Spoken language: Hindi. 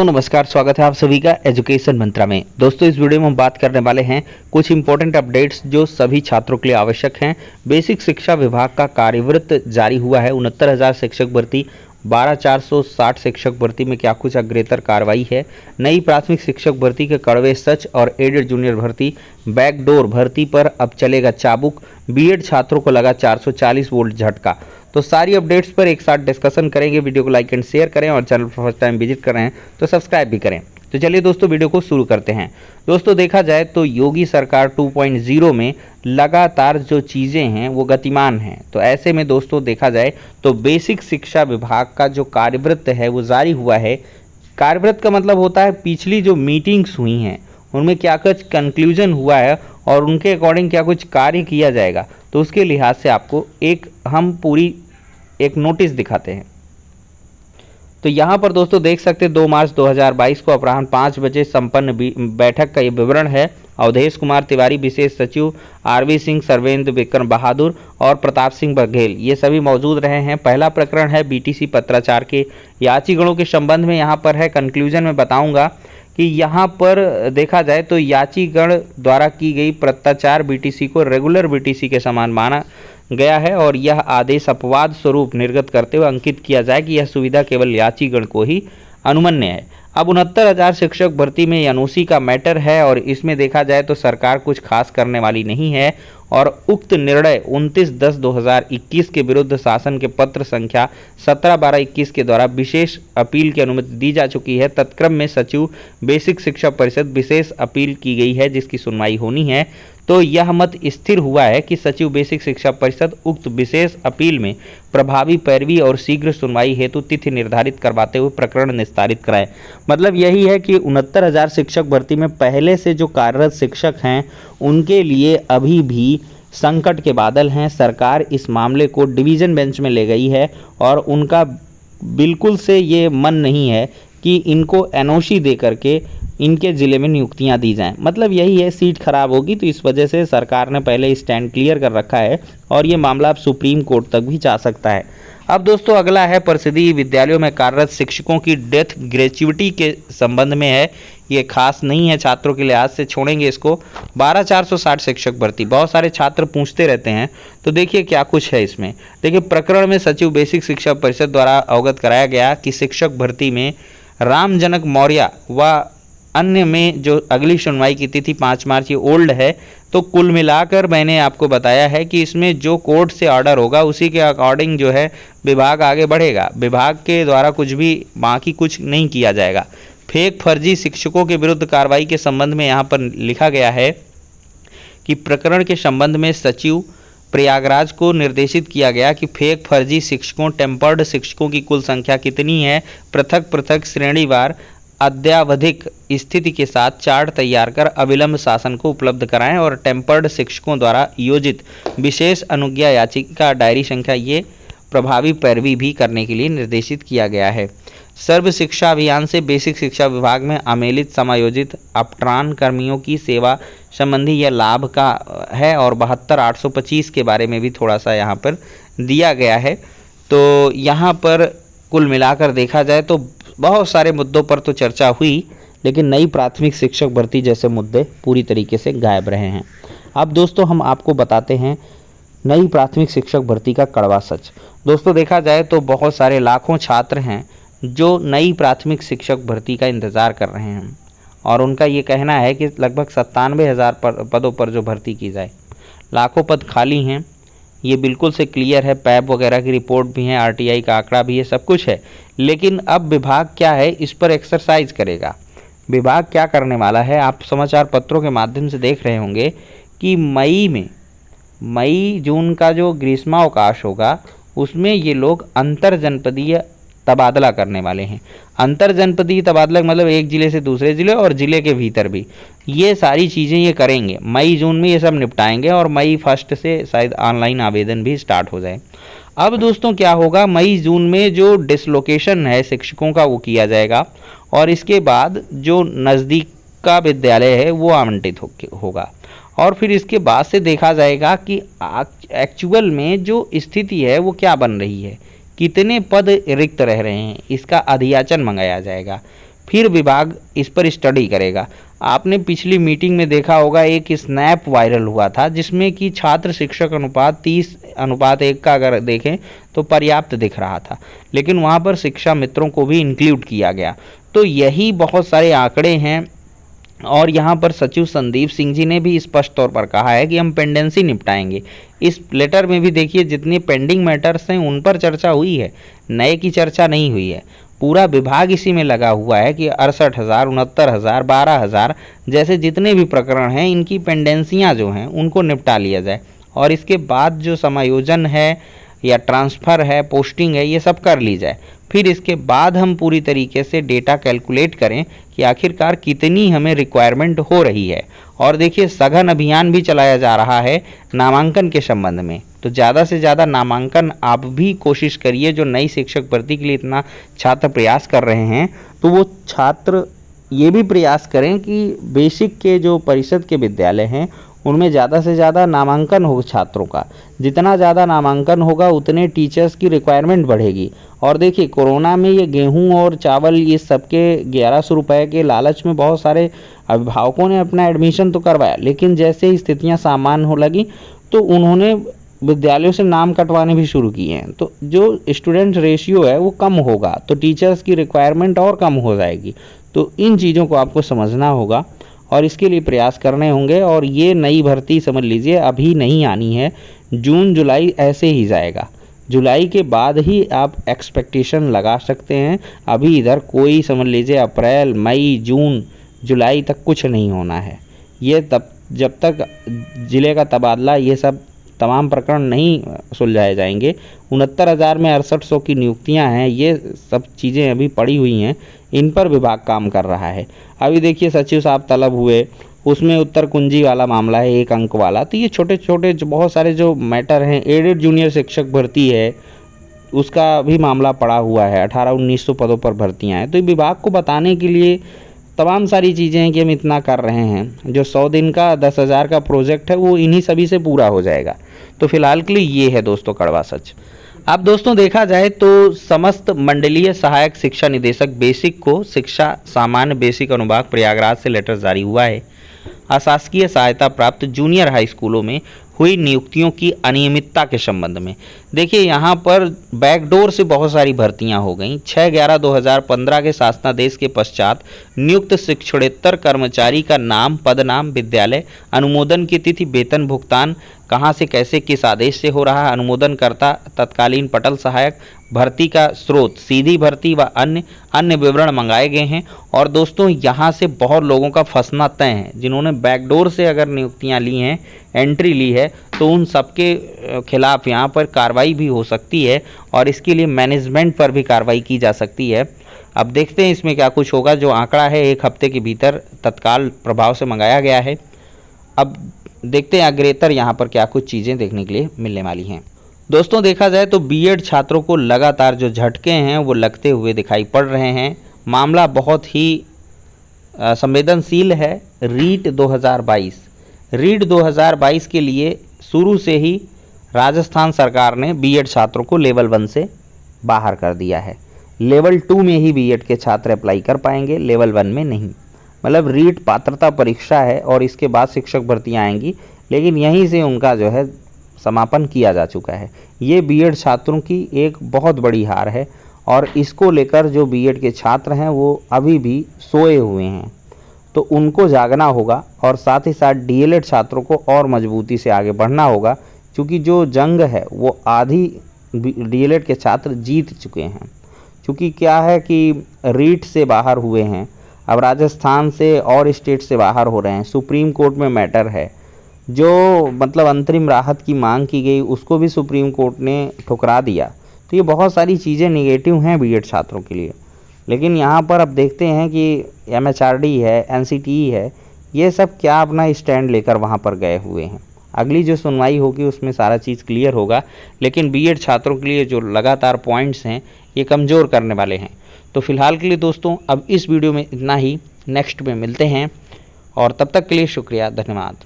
तो नमस्कार, स्वागत है आप सभी का एजुकेशन मंत्रा में। दोस्तों, इस वीडियो में हम बात करने वाले हैं कुछ इंपॉर्टेंट अपडेट्स जो सभी छात्रों के लिए आवश्यक हैं। बेसिक शिक्षा विभाग का कार्यवृत्त जारी हुआ है। 69,000 शिक्षक भर्ती, 12,460 शिक्षक भर्ती में क्या कुछ अग्रेतर कार्रवाई है। नई प्राथमिक शिक्षक भर्ती के कड़वे सच और एडेड जूनियर भर्ती, बैकडोर भर्ती पर अब चलेगा चाबुक। बीएड छात्रों को लगा 440 वोल्ट झटका। तो सारी अपडेट्स पर एक साथ डिस्कशन करेंगे। वीडियो को लाइक एंड शेयर करें और चैनल पर फर्स्ट टाइम विजिट कर रहे हैं तो सब्सक्राइब भी करें। तो चलिए दोस्तों, वीडियो को शुरू करते हैं। दोस्तों, देखा जाए तो योगी सरकार 2.0 में लगातार जो चीज़ें हैं वो गतिमान हैं। तो ऐसे में दोस्तों देखा जाए तो बेसिक शिक्षा विभाग का जो कार्यवृत्त है वो जारी हुआ है। कार्यवृत्त का मतलब होता है पिछली जो मीटिंग्स हुई हैं उनमें क्या कुछ कंक्लूजन हुआ है और उनके अकॉर्डिंग क्या कुछ कार्य किया जाएगा। तो उसके लिहाज से आपको हम पूरी एक नोटिस दिखाते हैं। तो यहाँ पर दोस्तों देख सकते हैं 2 मार्च 2022 को अपराह्न 5 बजे संपन्न बैठक का ये विवरण है। अवधेश कुमार तिवारी विशेष सचिव, आरवी सिंह, सर्वेंद्र विक्रम बहादुर और प्रताप सिंह बघेल ये सभी मौजूद रहे हैं। पहला प्रकरण है बीटीसी पत्राचार के याचिगणों के संबंध में। यहाँ पर है कंक्लूजन में बताऊंगा कि यहाँ पर देखा जाए तो याचिगण द्वारा की गई पत्राचार बीटीसी को रेगुलर बीटीसी के समान माना गया है और यह आदेश अपवाद स्वरूप निर्गत करते हुए अंकित किया जाए कि यह सुविधा केवल याचिगण को ही अनुमन्य है। अब 69,000 शिक्षक भर्ती में एनओसी का मैटर है और इसमें देखा जाए तो सरकार कुछ खास करने वाली नहीं है और उक्त निर्णय 29/10/2021 के विरुद्ध शासन के पत्र संख्या 17/12/21 के द्वारा विशेष अपील की अनुमति दी जा चुकी है। तत्क्रम में सचिव बेसिक शिक्षा परिषद विशेष अपील की गई है जिसकी सुनवाई होनी है। तो यह मत स्थिर हुआ है कि सचिव बेसिक शिक्षा परिषद उक्त विशेष अपील में प्रभावी पैरवी और शीघ्र सुनवाई हेतु तिथि निर्धारित करवाते हुए प्रकरण निस्तारित कराए। मतलब यही है कि 69,000 शिक्षक भर्ती में पहले से जो कार्यरत शिक्षक हैं उनके लिए अभी भी संकट के बादल हैं। सरकार इस मामले को डिवीजन बेंच में ले गई है और उनका बिल्कुल से ये मन नहीं है कि इनको एनओसी दे करके इनके ज़िले में नियुक्तियां दी जाएं। मतलब यही है, सीट खराब होगी तो इस वजह से सरकार ने पहले स्टैंड क्लियर कर रखा है और ये मामला अब सुप्रीम कोर्ट तक भी जा सकता है। अब दोस्तों अगला है परिषदीय विद्यालयों में कार्यरत शिक्षकों की डेथ ग्रेच्युटी के संबंध में है। ये खास नहीं है, छात्रों के लिहाज से छोड़ेंगे इसको। 12,460 शिक्षक भर्ती, बहुत सारे छात्र पूछते रहते हैं तो देखिए क्या कुछ है इसमें। देखिए, प्रकरण में सचिव बेसिक शिक्षा परिषद द्वारा अवगत कराया गया कि शिक्षक भर्ती में रामजनक मौर्य व अन्य में जो अगली सुनवाई की तिथि 5 मार्च ये ओल्ड है। तो कुल मिलाकर मैंने आपको बताया है कि इसमें जो कोर्ट से ऑर्डर होगा उसी के अकॉर्डिंग जो है विभाग आगे बढ़ेगा। विभाग के द्वारा कुछ भी बाकी कुछ नहीं किया जाएगा। फेक फर्जी शिक्षकों के विरुद्ध कार्रवाई के संबंध में यहाँ पर लिखा गया है कि प्रकरण के संबंध में सचिव प्रयागराज को निर्देशित किया गया कि फेक फर्जी शिक्षकों, टेम्पर्ड शिक्षकों की कुल संख्या कितनी है, पृथक पृथक श्रेणीवार अद्यावधिक स्थिति के साथ चार्ट तैयार कर अविलंब शासन को उपलब्ध कराएं और टेम्पर्ड शिक्षकों द्वारा योजित विशेष अनुज्ञा याचिका डायरी संख्या ये प्रभावी पैरवी भी करने के लिए निर्देशित किया गया है। सर्व शिक्षा अभियान से बेसिक शिक्षा विभाग में अमेलित समायोजित अपट्रान कर्मियों की सेवा संबंधी यह लाभ का है और 72,825 के बारे में भी थोड़ा सा यहाँ पर दिया गया है। तो यहाँ पर कुल मिलाकर देखा जाए तो बहुत सारे मुद्दों पर तो चर्चा हुई, लेकिन नई प्राथमिक शिक्षक भर्ती जैसे मुद्दे पूरी तरीके से गायब रहे हैं। अब दोस्तों हम आपको बताते हैं नई प्राथमिक शिक्षक भर्ती का कड़वा सच। दोस्तों देखा जाए तो बहुत सारे लाखों छात्र हैं जो नई प्राथमिक शिक्षक भर्ती का इंतज़ार कर रहे हैं और उनका ये कहना है कि लगभग 97,000 पदों पर जो भर्ती की जाए। लाखों पद खाली हैं, ये बिल्कुल से क्लियर है। पैब वगैरह की रिपोर्ट भी है, आरटीआई का आंकड़ा भी है, सब कुछ है। लेकिन अब विभाग क्या है, इस पर एक्सरसाइज करेगा। विभाग क्या करने वाला है, आप समाचार पत्रों के माध्यम से देख रहे होंगे कि मई जून का जो ग्रीष्मावकाश होगा उसमें ये लोग अंतर जनपदीय तबादला करने वाले हैं। अंतर जनपदीय तबादला मतलब एक ज़िले से दूसरे ज़िले और ज़िले के भीतर भी, ये सारी चीज़ें ये करेंगे। मई जून में ये सब निपटाएंगे और मई 1 से शायद ऑनलाइन आवेदन भी स्टार्ट हो जाए। अब दोस्तों क्या होगा, मई जून में जो डिसलोकेशन है शिक्षकों का वो किया जाएगा और इसके बाद जो नज़दीक का विद्यालय है वो आवंटित होगा और फिर इसके बाद से देखा जाएगा कि एक्चुअल में जो स्थिति है वो क्या बन रही है, कितने पद रिक्त रह रहे हैं, इसका अधियाचन मंगाया जाएगा। फिर विभाग इस पर स्टडी करेगा। आपने पिछली मीटिंग में देखा होगा, एक स्नैप वायरल हुआ था जिसमें कि छात्र शिक्षक अनुपात 30:1 का अगर देखें तो पर्याप्त दिख रहा था, लेकिन वहाँ पर शिक्षा मित्रों को भी इंक्लूड किया गया। तो यही बहुत सारे आंकड़े हैं और यहाँ पर सचिव संदीप सिंह जी ने भी स्पष्ट तौर पर कहा है कि हम पेंडेंसी निपटाएंगे। इस लेटर में भी देखिए जितने पेंडिंग मैटर्स हैं उन पर चर्चा हुई है, नए की चर्चा नहीं हुई है। पूरा विभाग इसी में लगा हुआ है कि 68,000, 69,000, 12,000 जैसे जितने भी प्रकरण हैं इनकी पेंडेंसियां जो हैं उनको निपटा लिया जाए और इसके बाद जो समायोजन है या ट्रांसफ़र है, पोस्टिंग है, ये सब कर ली जाए। फिर इसके बाद हम पूरी तरीके से डेटा कैलकुलेट करें कि आखिरकार कितनी हमें रिक्वायरमेंट हो रही है। और देखिए सघन अभियान भी चलाया जा रहा है नामांकन के संबंध में, तो ज़्यादा से ज़्यादा नामांकन आप भी कोशिश करिए। जो नई शिक्षक भर्ती के लिए इतना छात्र प्रयास कर रहे हैं तो वो छात्र ये भी प्रयास करें कि बेसिक के जो परिषद के विद्यालय हैं उनमें ज़्यादा से ज़्यादा नामांकन हो छात्रों का। जितना ज़्यादा नामांकन होगा उतने टीचर्स की रिक्वायरमेंट बढ़ेगी। और देखिए कोरोना में ये गेहूं और चावल ये सबके 1100 रुपए के लालच में बहुत सारे अभिभावकों ने अपना एडमिशन तो करवाया, लेकिन जैसे ही स्थितियां सामान्य हो लगी तो उन्होंने विद्यालयों से नाम कटवाने भी शुरू किए हैं। तो जो स्टूडेंट रेशियो है वो कम होगा तो टीचर्स की रिक्वायरमेंट और कम हो जाएगी। तो इन चीज़ों को आपको समझना होगा और इसके लिए प्रयास करने होंगे। और ये नई भर्ती समझ लीजिए अभी नहीं आनी है, जून जुलाई ऐसे ही जाएगा। जुलाई के बाद ही आप एक्सपेक्टेशन लगा सकते हैं। अभी इधर कोई समझ लीजिए अप्रैल, मई, जून, जुलाई तक कुछ नहीं होना है। ये तब जब तक ज़िले का तबादला ये सब तमाम प्रकरण नहीं सुलझाए जाएंगे। 69,000 में 6800 की नियुक्तियां हैं, ये सब चीज़ें अभी पड़ी हुई हैं, इन पर विभाग काम कर रहा है। अभी देखिए सचिव साहब तलब हुए, उसमें उत्तर कुंजी वाला मामला है 1 अंक वाला। तो ये छोटे छोटे जो बहुत सारे जो मैटर हैं, एडेड जूनियर शिक्षक भर्ती है उसका भी मामला पड़ा हुआ है, 1800-1900 पदों पर भर्तियां हैं। तो विभाग को बताने के लिए तमाम सारी चीज़ें हैं कि हम इतना कर रहे हैं। जो 100 दिन का 10,000 का प्रोजेक्ट है वो इन्हीं सभी से पूरा हो जाएगा। तो फिलहाल के लिए ये है दोस्तों कड़वा सच। अब दोस्तों देखा जाए तो समस्त मंडलीय सहायक शिक्षा निदेशक बेसिक को शिक्षा सामान्य बेसिक अनुभाग प्रयागराज से लेटर जारी हुआ है। अशासकीय सहायता प्राप्त जूनियर हाई स्कूलों में हुई नियुक्तियों की अनियमितता के संबंध में देखिए यहाँ पर बैकडोर से बहुत सारी भर्तियां हो गई। 6/11/2015 के शासनादेश के पश्चात नियुक्त शिक्षणेत्तर कर्मचारी का नाम, पदनाम, विद्यालय, अनुमोदन की तिथि, वेतन भुगतान कहाँ से कैसे किस आदेश से हो रहा है, अनुमोदनकर्ता तत्कालीन पटल सहायक, भर्ती का स्रोत सीधी भर्ती व अन्य विवरण मंगाए गए हैं। और दोस्तों यहाँ से बहुत लोगों का फंसना तय है। जिन्होंने बैकडोर से अगर नियुक्तियाँ ली हैं, एंट्री ली है, तो उन सबके खिलाफ यहाँ पर कार्रवाई भी हो सकती है और इसके लिए मैनेजमेंट पर भी कार्रवाई की जा सकती है। अब देखते हैं इसमें क्या कुछ होगा। जो आंकड़ा है 1 हफ्ते के भीतर तत्काल प्रभाव से मंगाया गया है। अब देखते हैं अग्रेतर यहाँ पर क्या कुछ चीज़ें देखने के लिए मिलने वाली हैं। दोस्तों देखा जाए तो बीएड छात्रों को लगातार जो झटके हैं वो लगते हुए दिखाई पड़ रहे हैं। मामला बहुत ही संवेदनशील है। रीट 2022 के लिए शुरू से ही राजस्थान सरकार ने बीएड छात्रों को लेवल 1 से बाहर कर दिया है। लेवल 2 में ही बीएड के छात्र अप्लाई कर पाएंगे, लेवल 1 में नहीं। मतलब रीट पात्रता परीक्षा है और इसके बाद शिक्षक भर्तियाँ आएंगी, लेकिन यहीं से उनका जो है समापन किया जा चुका है। ये बीएड छात्रों की एक बहुत बड़ी हार है और इसको लेकर जो बीएड के छात्र हैं वो अभी भी सोए हुए हैं, तो उनको जागना होगा और साथ ही साथ डीएलएड छात्रों को और मजबूती से आगे बढ़ना होगा, क्योंकि जो जंग है वो आधी डीएलएड के छात्र जीत चुके हैं। क्योंकि क्या है कि रीट से बाहर हुए हैं, अब राजस्थान से और स्टेट से बाहर हो रहे हैं। सुप्रीम कोर्ट में मैटर है, जो मतलब अंतरिम राहत की मांग की गई उसको भी सुप्रीम कोर्ट ने ठुकरा दिया। तो ये बहुत सारी चीज़ें निगेटिव हैं बीएड छात्रों के लिए। लेकिन यहाँ पर अब देखते हैं कि एमएचआरडी है, एनसीटीई है, ये सब क्या अपना स्टैंड लेकर वहाँ पर गए हुए हैं। अगली जो सुनवाई होगी उसमें सारा चीज़ क्लियर होगा। लेकिन बीएड छात्रों के लिए जो लगातार पॉइंट्स हैं ये कमज़ोर करने वाले हैं। तो फिलहाल के लिए दोस्तों अब इस वीडियो में इतना ही, नेक्स्ट में मिलते हैं और तब तक के लिए शुक्रिया, धन्यवाद।